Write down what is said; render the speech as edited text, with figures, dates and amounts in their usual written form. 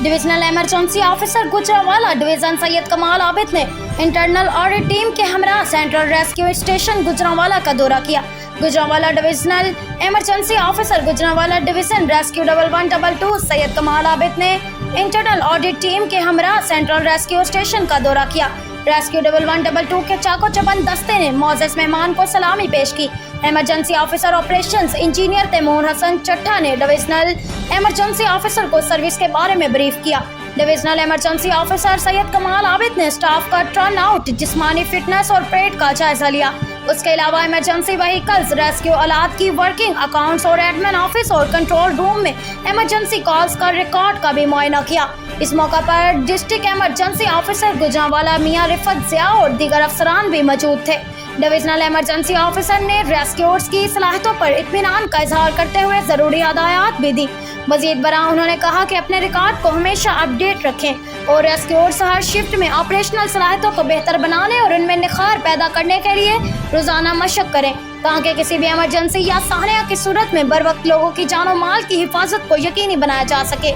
Divisional emergency officer Gujranwala division Syed कमाल आबिद ने internal audit team के हमरा सेंट्रल रेस्क्यू स्टेशन गुजरांवाला का दौरा किया। Gujranwala divisional emergency officer Gujranwala division rescue 1122 Syed कमाल आबिद ने इंटरनल ऑडिट टीम के हमरा सेंट्रल रेस्क्यू स्टेशन का दौरा किया। रेस्क्यू 1122 के चाको चबंद दस्ते ने मोअज़्ज़ज़ मेहमान को सलामी पेश की। Emergency officer operations engineer Taimur Hasan Chatha ने डिविजनल इमरजेंसी ऑफिसर को सर्विस के बारे में ब्रीफ किया। डिविजनल इमरजेंसी ऑफिसर सैयद कमाल आबिद ने स्टाफ का टर्न आउट, जिस्मानी फिटनेस और परेड का जायजा लिया। उसके अलावा इमरजेंसी व्हीकल्स, रेस्क्यू आलात की वर्किंग, अकाउंट्स और एडमिन ऑफिस और कंट्रोल रूम में इमरजेंसी कॉल्स का रिकॉर्ड का भी मुआयना किया। इस मौका पर डिस्ट्रिक्ट इमरजेंसी ऑफिसर गुजरांवाला मियां रिफत ज़िया और दीगर अफसरान भी मौजूद थे। डिविजनल इमरजेंसी ऑफिसर ने रेस्क्यूअर्स की सलाहियतों पर इत्मीनान का इजहार करते हुए ज़रूरी हिदायत भी दी। मज़ीद बरां उन्होंने कहा कि अपने रिकॉर्ड को हमेशा अपडेट रखें और रेस्क्यूअर्स हर शिफ्ट में ऑपरेशनल सलाहियतों को बेहतर बनाने और उनमें निखार पैदा करने के लिए रोज़ाना मशक करें, ताकि किसी भी इमरजेंसी या सानिया की सूरत में बर वक्त लोगों की जान और माल की हिफाजत को यकीनी बनाया जा सके।